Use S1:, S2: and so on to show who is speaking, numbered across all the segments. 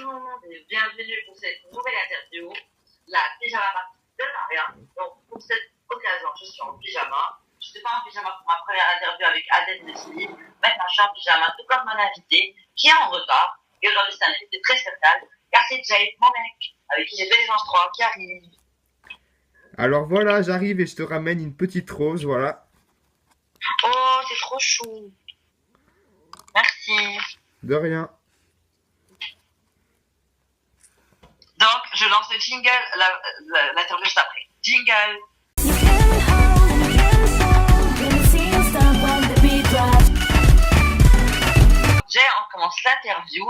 S1: le monde et bienvenue pour cette nouvelle interview, la pyjama party de Maria. Donc pour cette occasion, je suis en pyjama. Je n'étais pas en pyjama pour ma première interview avec Adèle Leslie. Maintenant, je suis en pyjama, tout comme mon invité, qui est en retard. Et aujourd'hui, c'est un invité très spécial, car c'est Jay, mon mec, avec qui j'ai fait les anges 3, qui arrive.
S2: Alors voilà, j'arrive et je te ramène une petite rose, voilà.
S1: Oh, c'est trop chou. Merci.
S2: De rien.
S1: Donc, je lance le jingle, l'interview juste après. Jingle. Jay, on commence l'interview.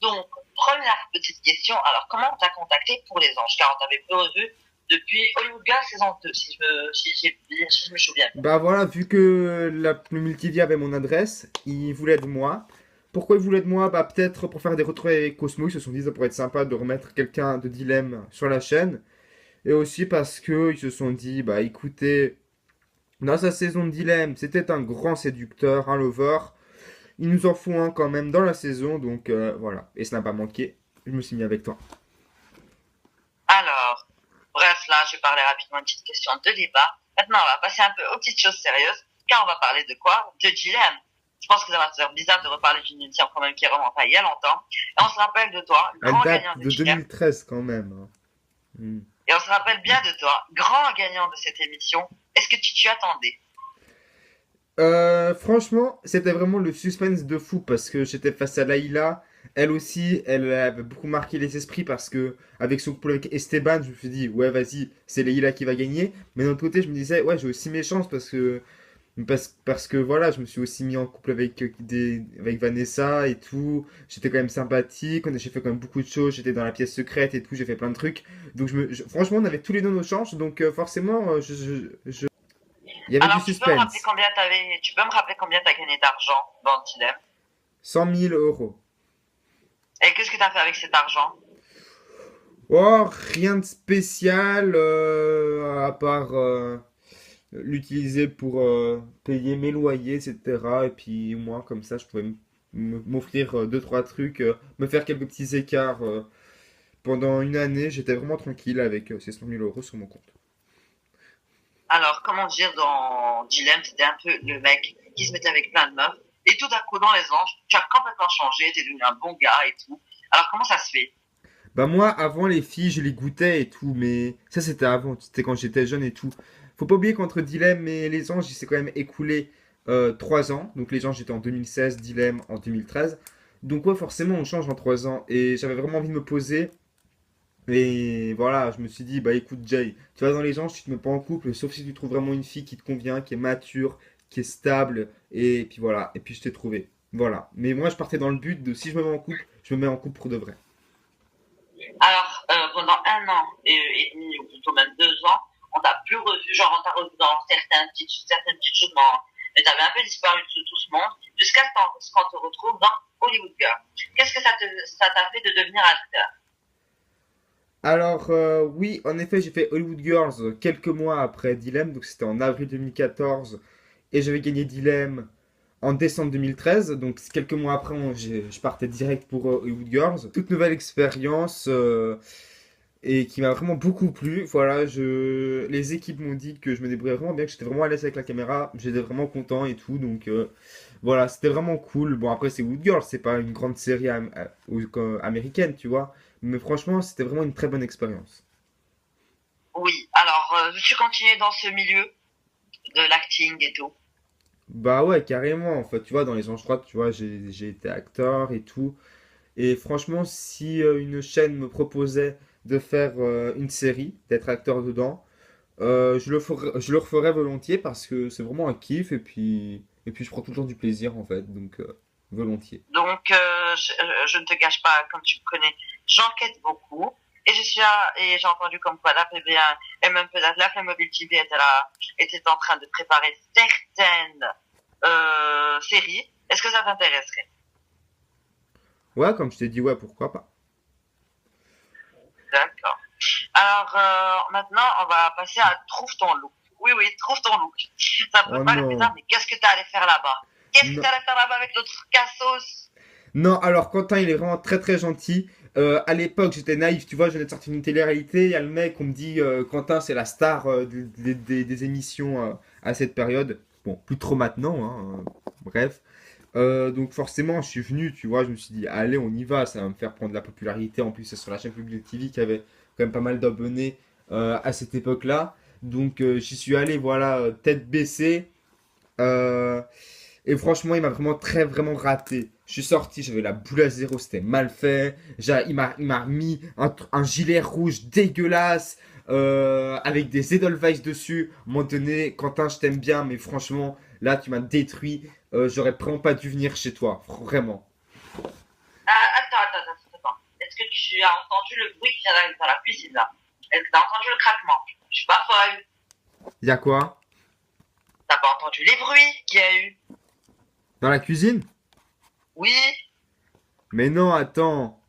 S1: Donc, première petite question. Alors, comment on t'a contacté pour les anges? Car on t'avait peu revu depuis Hollywood Girls saison 2, si je me souviens bien.
S2: Bah voilà, vu que le Multivia avait mon adresse, il voulait de moi. Pourquoi il voulait de moi? Bah peut-être pour faire des retrouvailles avec Cosmo, ils se sont dit ça pourrait être sympa de remettre quelqu'un de dilemme sur la chaîne. Et aussi parce que ils se sont dit, bah écoutez, dans sa saison de dilemme, c'était un grand séducteur, un lover. Il nous en faut un quand même dans la saison, donc voilà. Et ça n'a pas manqué, je me suis mis avec toi.
S1: Alors, bref, là, je vais parler rapidement d'une petite question de débat. Maintenant, on va passer un peu aux petites choses sérieuses, car on va parler de quoi? De dilemme. Je pense que ça va faire bizarre de reparler d'une émission quand même qui remonte à il y a longtemps. Et on se rappelle de toi,
S2: Elle
S1: grand
S2: date
S1: gagnant de
S2: de
S1: dilemme.
S2: 2013 quand même, hein.
S1: Et on se rappelle bien de toi, grand gagnant de cette émission. Est-ce que tu t'y attendais?
S2: Franchement, c'était vraiment le suspense de fou parce que j'étais face à Laïla. Elle aussi, elle avait beaucoup marqué les esprits parce que avec son couple avec Esteban, je me suis dit, ouais, vas-y, c'est Laïla qui va gagner. Mais d'un autre côté, je me disais, ouais, j'ai aussi mes chances parce que voilà, je me suis aussi mis en couple avec Vanessa et tout. J'étais quand même sympathique, j'ai fait quand même beaucoup de choses, j'étais dans la pièce secrète et tout, j'ai fait plein de trucs. Donc franchement, on avait tous les deux nos chances, donc forcément, il y avait du
S1: Alors,
S2: suspense.
S1: tu peux me rappeler combien t'as gagné d'argent dans le dilemme?
S2: 100 000 euros.
S1: Et qu'est-ce que t'as fait avec cet argent?
S2: Oh, rien de spécial à part l'utiliser pour payer mes loyers, etc. Et puis moi, comme ça, je pouvais m'offrir deux, trois trucs, me faire quelques petits écarts pendant une année. J'étais vraiment tranquille avec ces 100 000 euros sur mon compte.
S1: Alors, comment dire, dans Dilemme, c'était un peu le mec qui se mettait avec plein de meufs. Et tout d'un coup, dans les anges, tu as complètement changé, t'es devenu un bon gars et tout. Alors, comment ça se fait?
S2: Bah moi, avant les filles, je les goûtais et tout, mais ça c'était avant, c'était quand j'étais jeune et tout. Faut pas oublier qu'entre Dilemme et Les Anges, il s'est quand même écoulé 3 ans. Donc Les Anges j'étais en 2016, Dilemme en 2013. Donc ouais, forcément on change en 3 ans. Et j'avais vraiment envie de me poser. Et voilà, je me suis dit, bah écoute Jay, tu vas dans Les Anges, tu te mets pas en couple, sauf si tu trouves vraiment une fille qui te convient, qui est mature, qui est stable. Et puis voilà, et puis je t'ai trouvé. Voilà. Mais moi je partais dans le but de si je me mets en couple, je me mets en couple pour de vrai.
S1: Alors, pendant un an et demi, ou plutôt même 2 ans, on t'a plus revu, genre on t'a revu dans certaines petites choses, mais t'avais un peu disparu de tout ce monde, jusqu'à ce qu'on te retrouve dans Hollywood Girl. Qu'est-ce que ça t'a fait de devenir acteur?
S2: Alors, oui, en effet, j'ai fait Hollywood Girls quelques mois après Dilemme, donc c'était en avril 2014, et j'avais gagné Dilemme en décembre 2013, donc quelques mois après, je partais direct pour Hollywood Girls. Toute nouvelle expérience, et qui m'a vraiment beaucoup plu. Voilà, les équipes m'ont dit que je me débrouillais vraiment bien, que j'étais vraiment à l'aise avec la caméra, j'étais vraiment content et tout, donc voilà, c'était vraiment cool. Bon, après, c'est Wood Girls, c'est pas une grande série américaine, tu vois, mais franchement, c'était vraiment une très bonne expérience.
S1: Oui, alors, veux-tu continuer dans ce milieu de l'acting et tout?
S2: Bah ouais, carrément, en fait, tu vois, dans les anges froides, tu vois, j'ai été acteur et tout. Et franchement, si une chaîne me proposait de faire une série, d'être acteur dedans, je le referais volontiers parce que c'est vraiment un kiff et puis je prends tout le temps du plaisir en fait, donc volontiers.
S1: Donc, je ne te cache pas, comme tu me connais, j'enquête beaucoup. Et et j'ai entendu comme quoi la PB1 et même peut-être la Playmobil TV était en train de préparer certaines séries. Est-ce que ça t'intéresserait?
S2: Ouais, comme je t'ai dit, ouais, pourquoi pas.
S1: D'accord. Alors, maintenant, on va passer à Trouve ton look. Oui, oui, trouve ton look. Ça peut
S2: Oh
S1: paraître bizarre,
S2: non.
S1: mais qu'est-ce que tu allé faire là-bas? Qu'est-ce que tu
S2: Non,
S1: allé faire là-bas avec notre cassos?
S2: Non, alors Quentin, il est vraiment très très gentil. À l'époque, j'étais naïf, tu vois, je venais de sortir une télé-réalité. Il y a le mec, on me dit Quentin, c'est la star des émissions à cette période. Bon, plus trop maintenant, hein, bref. Donc forcément, je suis venu, tu vois, je me suis dit, allez, on y va, ça va me faire prendre de la popularité. En plus, c'est sur la chaîne Public TV qui avait quand même pas mal d'abonnés à cette époque-là. Donc j'y suis allé, voilà, tête baissée. Euh, et franchement, il m'a vraiment vraiment raté. Je suis sorti, j'avais la boule à zéro, c'était mal fait. Il m'a mis un gilet rouge dégueulasse avec des Edelweiss dessus. À un moment donné, Quentin, je t'aime bien, mais franchement, là, tu m'as détruit. J'aurais vraiment pas dû venir chez toi, vraiment.
S1: Attends. Est-ce que tu as entendu le bruit qui vient dans la cuisine là? Est-ce que tu as entendu le craquement? Je suis pas folle.
S2: Y a quoi?
S1: T'as pas entendu les bruits qu'il y a eu?
S2: Dans la cuisine?
S1: Oui,
S2: Mais non, attends.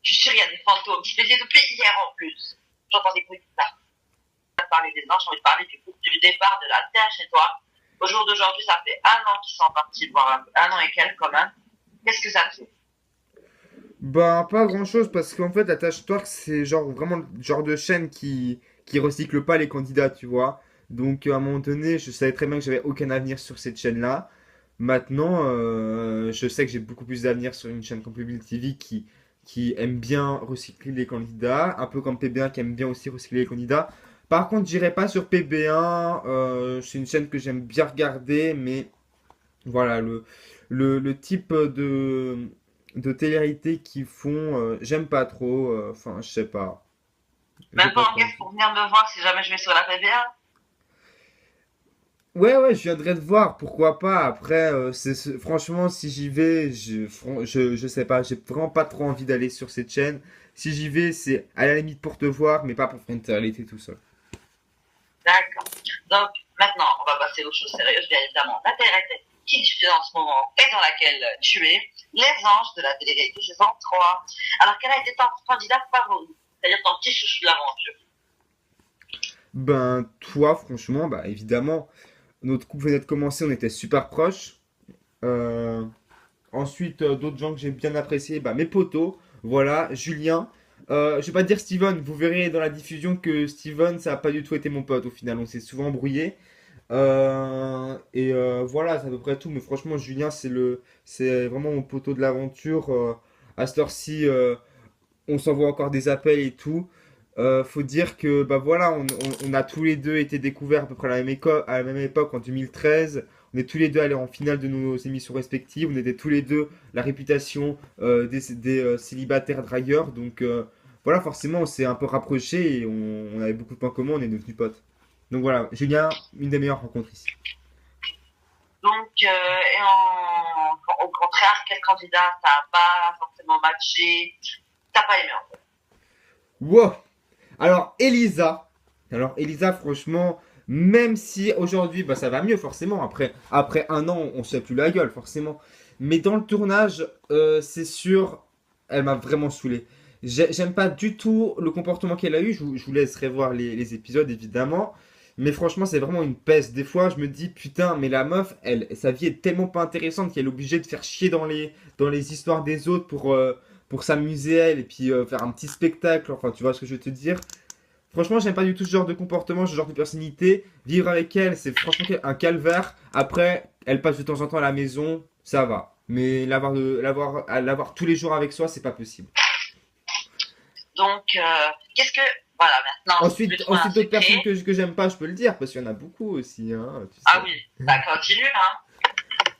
S1: je suis sûre, il y a des fantômes. Je te dis depuis hier en plus. J'entends des bruits bizarres. On va parler des anges, j'ai envie de parler du départ de la Terre chez toi. Au jour d'aujourd'hui, ça fait 1 an qu'ils sont partis, voire 1 an et quelques quand même. Qu'est-ce que ça te fait?
S2: Ben, pas grand-chose, parce qu'en fait, attache-toi que c'est genre vraiment le genre de chaîne qui recycle pas les candidats, tu vois. Donc, à un moment donné, je savais très bien que j'avais aucun avenir sur cette chaîne-là. Maintenant, je sais que j'ai beaucoup plus d'avenir sur une chaîne comme Public TV qui aime bien recycler les candidats, un peu comme PB1 qui aime bien aussi recycler les candidats. Par contre, j'irai pas sur PB1, c'est une chaîne que j'aime bien regarder, mais voilà, le type de télé-réalité qu'ils font, j'aime pas trop. Enfin, je sais pas. J'ai
S1: Même
S2: pas
S1: pas en
S2: trop
S1: guest
S2: envie.
S1: pour venir me voir si jamais je vais sur la PBA?
S2: Ouais, ouais, je viendrai te voir, pourquoi pas. Après, franchement, si j'y vais, je sais pas, j'ai vraiment pas trop envie d'aller sur cette chaîne. Si j'y vais, c'est à la limite pour te voir, mais pas pour faire une télé-réalité tout seul.
S1: D'accord. Donc, maintenant, on va passer aux choses sérieuses, bien évidemment. La télé-réalité qui diffuse en ce moment et dans laquelle tu es, Les Anges de la télé-réalité saison 3. Alors, quel a été ton candidat favori? C'est-à-dire ton petit chouchou de l'aventure.
S2: Ben, toi, franchement, bah évidemment, notre couple venait de commencer, on était super proches. Euh, Ensuite, d'autres gens que j'ai bien appréciés, bah, mes potos, voilà, Julien. Je vais pas dire Steven, vous verrez dans la diffusion que Steven, ça a pas du tout été mon pote au final, on s'est souvent embrouillé. Voilà, c'est à peu près tout, mais franchement, Julien, c'est vraiment mon poteau de l'aventure. À cette heure-ci, on s'envoie encore des appels et tout. Faut dire que bah voilà, on a tous les deux été découverts à peu près à la même époque en 2013. On est tous les deux allés en finale de nos émissions respectives. On était tous les deux la réputation des célibataires dragueurs. Donc voilà, forcément, on s'est un peu rapprochés et on avait beaucoup de points communs. On est devenus potes. Donc voilà, Julien, une des meilleures rencontres ici.
S1: Donc, au contraire, quel candidat ça n'a pas forcément matché? T'as pas aimé en fait.
S2: Wow! Alors, Elisa, franchement, même si aujourd'hui, bah, ça va mieux, forcément. Après 1 an, on se fait plus la gueule, forcément. Mais dans le tournage, c'est sûr, elle m'a vraiment saoulé. J'aime pas du tout le comportement qu'elle a eu. Je vous laisserai voir les épisodes, évidemment. Mais franchement, c'est vraiment une peste. Des fois, je me dis, putain, mais la meuf, sa vie est tellement pas intéressante qu'elle est obligée de faire chier dans les histoires des autres pour s'amuser elle et puis faire un petit spectacle. Enfin, tu vois ce que je veux te dire. Franchement, j'aime pas du tout ce genre de comportement, ce genre de personnalité. Vivre avec elle, c'est franchement un calvaire. Après, elle passe de temps en temps à la maison, ça va. Mais l'avoir tous les jours avec soi, c'est pas possible.
S1: Donc, qu'est-ce que. Voilà, maintenant, c'est plus trop un
S2: Ensuite d'autres personnes
S1: secret.
S2: que j'aime pas, je peux le dire, parce qu'il y en a beaucoup aussi, hein, tu
S1: Ah
S2: sais.
S1: oui, ça continue,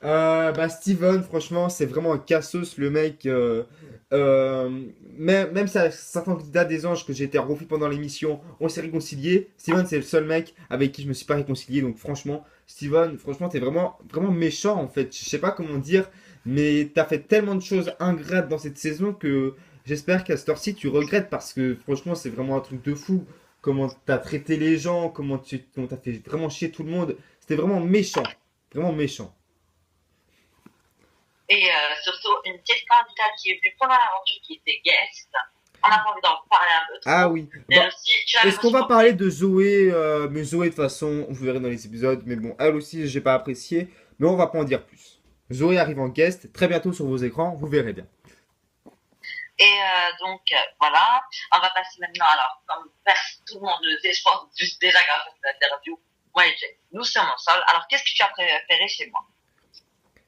S1: hein.
S2: Bah Steven, franchement, c'est vraiment un cassos le mec. Même certains candidats des anges que j'ai été refus pendant l'émission, on s'est réconcilié. Steven, c'est le seul mec avec qui je me suis pas réconcilié. Donc franchement, Steven, franchement, t'es vraiment méchant en fait. Je sais pas comment dire, mais t'as fait tellement de choses ingrates dans cette saison que j'espère qu'à cette heure-ci tu regrettes parce que franchement, c'est vraiment un truc de fou. Comment t'as traité les gens, comment t'as fait vraiment chier tout le monde. C'était vraiment méchant, vraiment méchant.
S1: Et surtout, une petite candidate qui est venue pendant l'aventure, qui était guest. On a pas envie d'en parler un peu
S2: Ah
S1: trop.
S2: oui.
S1: Mais
S2: Bah,
S1: aussi, tu as
S2: est-ce qu'on
S1: l'émotion
S2: va
S1: portée.
S2: parler de Zoé Mais Zoé, de toute façon, vous verrez dans les épisodes. Mais bon, elle aussi, j'ai pas apprécié. Mais on va pas en dire plus. Zoé arrive en guest très bientôt sur vos écrans, vous verrez bien.
S1: Et donc, voilà, on va passer maintenant, alors, comme tout le monde le sait, je pense juste déjà grâce à cette interview, moi et Jay, nous sommes ensemble. Alors, qu'est-ce que tu as préféré chez moi?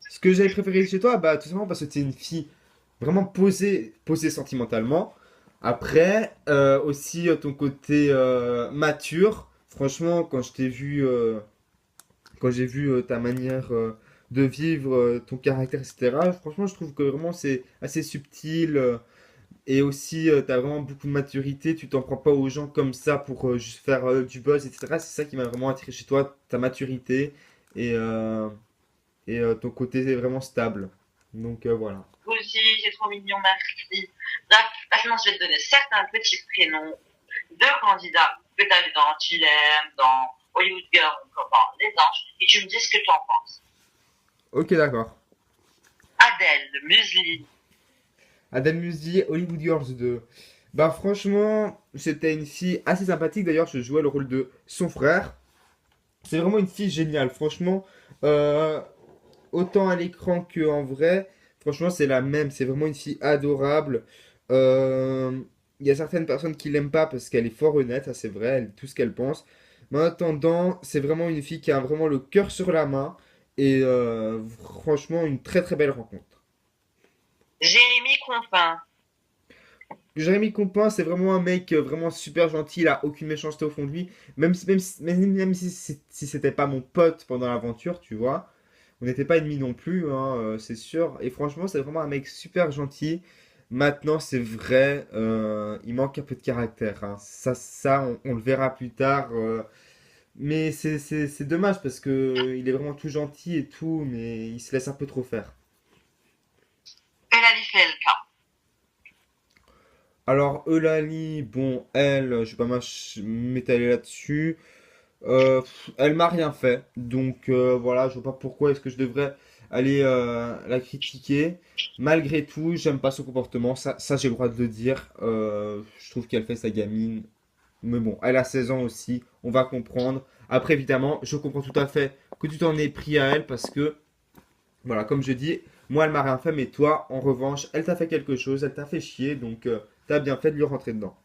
S2: Ce que j'avais préféré chez toi, bah tout simplement parce que t'es une fille vraiment posée sentimentalement. Après, aussi ton côté mature. Franchement, quand j'ai vu ta manière de vivre, ton caractère, etc. Franchement, je trouve que vraiment c'est assez subtil. Et aussi, t'as vraiment beaucoup de maturité. Tu t'en prends pas aux gens comme ça pour juste faire du buzz, etc. C'est ça qui m'a vraiment attiré chez toi, ta maturité et, euh, et ton côté vraiment stable. Donc voilà.
S1: Vous aussi, c'est trop mignon, merci. Là, maintenant, je vais te donner certains petits prénoms de candidats que tu as vu dans Chilem, dans Hollywood Girl, ou dans Les Anges, et tu me dis ce que tu en penses.
S2: Ok, d'accord.
S1: Adèle, Muesli,
S2: Adam Musi, Hollywood Girls 2. Bah franchement, c'était une fille assez sympathique. D'ailleurs, je jouais le rôle de son frère. C'est vraiment une fille géniale. Franchement, euh, autant à l'écran qu'en vrai, franchement, c'est la même. C'est vraiment une fille adorable. Euh, Il y a certaines personnes qui l'aiment pas parce qu'elle est fort honnête, ça c'est vrai, elle dit tout ce qu'elle pense. Mais en attendant, c'est vraiment une fille qui a vraiment le cœur sur la main. Et franchement, une très très belle rencontre.
S1: Jérémy Confin,
S2: Jérémy Compin, c'est vraiment un mec vraiment super gentil, il a aucune méchanceté au fond de lui. Même si c'était pas mon pote pendant l'aventure, tu vois. On n'était pas ennemis non plus, hein, c'est sûr. Et franchement, c'est vraiment un mec super gentil. Maintenant, c'est vrai, il manque un peu de caractère, hein. Ça on le verra plus tard. Mais c'est dommage parce que il est vraiment tout gentil et tout, mais il se laisse un peu trop faire.
S1: Eulalie Felka.
S2: Alors, Eulalie, bon, elle, je vais pas m'étaler là-dessus. Elle m'a rien fait, donc voilà, je vois pas pourquoi est-ce que je devrais aller la critiquer. Malgré tout, j'aime pas son comportement, ça j'ai le droit de le dire. Je trouve qu'elle fait sa gamine, mais bon, elle a 16 ans aussi, on va comprendre. Après, évidemment, je comprends tout à fait que tu t'en aies pris à elle parce que, voilà, comme je dis, moi elle m'a rien fait, mais toi, en revanche, elle t'a fait quelque chose, elle t'a fait chier, donc t'as bien fait de lui rentrer dedans.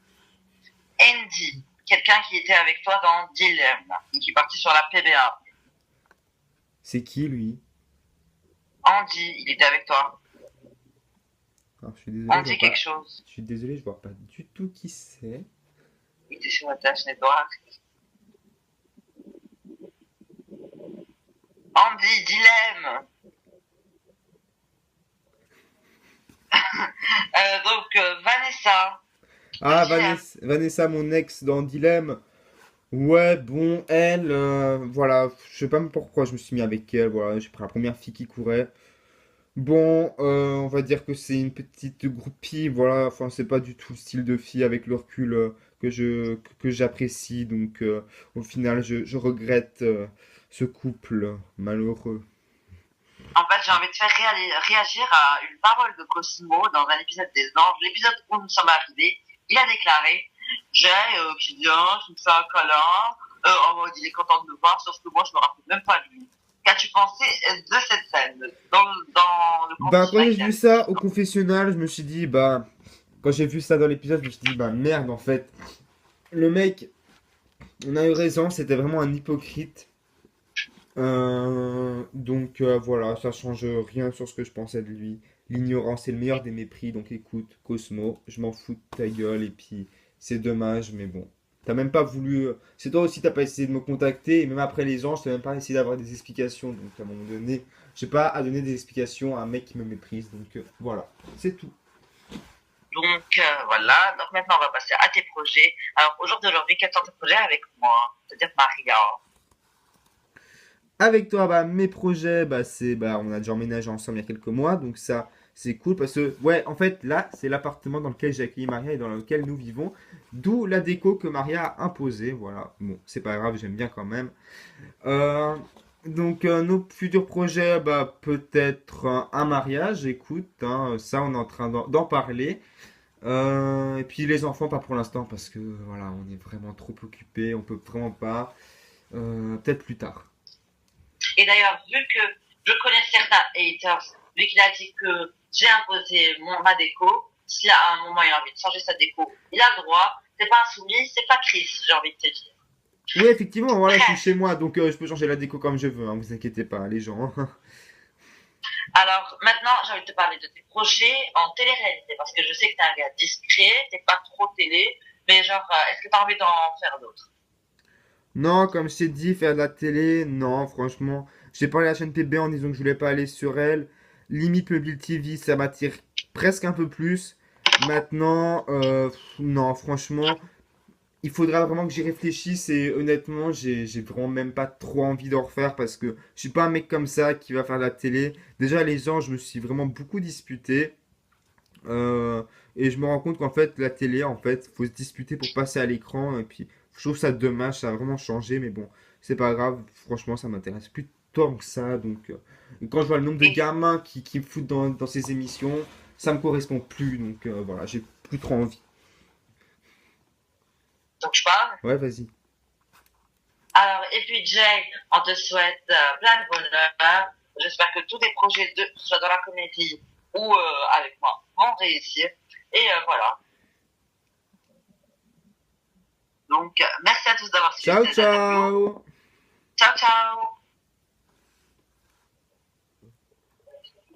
S1: Andy, quelqu'un qui était avec toi dans Dilemme, et qui est parti sur la PBA.
S2: C'est qui lui?
S1: Andy, il était avec toi.
S2: Alors, je suis désolé, je
S1: Andy
S2: vois
S1: quelque
S2: pas.
S1: chose.
S2: Je suis désolé, je vois pas du tout qui c'est.
S1: Il était sur la tâche network. Andy, Dilemme. Vanessa, de
S2: Ah,
S1: Dilemme.
S2: Vanessa, mon ex dans Dilemme. Ouais, bon, elle, voilà, je sais pas même pourquoi je me suis mis avec elle. Voilà, j'ai pris la première fille qui courait. Bon, on va dire que c'est une petite groupie. Voilà, enfin, c'est pas du tout le style de fille avec le recul que j'apprécie. Donc, au final, je regrette ce couple malheureux.
S1: En fait, j'ai envie de faire réagir à une parole de Cosmo dans un épisode des Anges, l'épisode où nous sommes arrivés. Il a déclaré, Jay, qui vient, qui me fait un câlin, en mode il est content de me voir, sauf que moi je me rappelle même pas de lui. Qu'as-tu pensé de cette scène dans le
S2: Bah, quand
S1: confessionnal
S2: j'ai
S1: qu'il a
S2: vu
S1: avec
S2: ça au
S1: Christian?
S2: confessionnal, je me suis dit, bah, quand j'ai vu ça dans l'épisode, je me suis dit, bah merde, en fait. Le mec, on a eu raison, c'était vraiment un hypocrite. Donc voilà, ça change rien sur ce que je pensais de lui. L'ignorance est le meilleur des mépris, donc écoute, Cosmo, je m'en fous de ta gueule, et puis c'est dommage, mais bon. T'as même pas voulu. C'est toi aussi, t'as pas essayé de me contacter, et même après les anges, t'as même pas essayé d'avoir des explications. Donc à un moment donné, j'ai pas à donner des explications à un mec qui me méprise, donc voilà, c'est tout.
S1: Donc voilà, donc maintenant on va passer à tes projets. Alors au jour d'aujourd'hui, quels sont tes projets avec moi? C'est-à-dire Maria.
S2: Avec toi, bah, mes projets, bah, on a déjà emménagé ensemble il y a quelques mois, donc ça, c'est cool parce que, ouais, en fait, là, c'est l'appartement dans lequel j'ai accueilli Maria et dans lequel nous vivons, d'où la déco que Maria a imposée, voilà. Bon, c'est pas grave, j'aime bien quand même. Euh, nos futurs projets, bah, peut-être un mariage, écoute, hein, ça, on est en train d'en parler. Et puis les enfants, pas pour l'instant, parce que, voilà, on est vraiment trop occupés, on peut vraiment pas. Peut-être plus tard.
S1: Et d'ailleurs, vu que je connais certains haters, vu qu'il a dit que j'ai imposé ma déco. Si à un moment il a envie de changer sa déco, il a le droit. C'est pas un soumis, c'est pas Chris, j'ai envie de te dire.
S2: Oui, effectivement, voilà, je suis chez
S1: Bref,
S2: moi, donc je peux changer la déco comme je veux, hein, vous inquiétez pas, les gens.
S1: alors maintenant j'ai envie de te parler de tes projets en télé-réalité, parce que je sais que t'es un gars discret, t'es pas trop télé, mais genre, est-ce que t'as envie d'en faire d'autres?
S2: Non, comme je t'ai dit, faire de la télé, non, franchement. J'ai parlé à la chaîne TB en disant que je voulais pas aller sur elle. Limite, Mobile TV, ça m'attire presque un peu plus. Maintenant, non, franchement, il faudra vraiment que j'y réfléchisse et honnêtement, j'ai vraiment même pas trop envie d'en refaire parce que je suis pas un mec comme ça qui va faire de la télé. Déjà, les gens, je me suis vraiment beaucoup disputé. Euh, et je me rends compte qu'en fait, la télé, en fait, faut se disputer pour passer à l'écran. Et puis, je trouve ça dommage, ça a vraiment changé. Mais bon, c'est pas grave. Franchement, ça m'intéresse plus tant que ça. Donc, et quand je vois le nombre de
S1: Et
S2: gamins qui me foutent dans ces émissions, ça me correspond plus. Donc, voilà, j'ai plus trop envie.
S1: donc je parle.
S2: Ouais, vas-y.
S1: Alors, et puis Jay, on te souhaite plein de bonheur. J'espère que tous tes projets, que ce soit dans la comédie ou avec moi, vont réussir. Et voilà. Donc, merci à tous d'avoir suivi
S2: Ciao,
S1: cette interview.
S2: ciao!
S1: Ciao, ciao!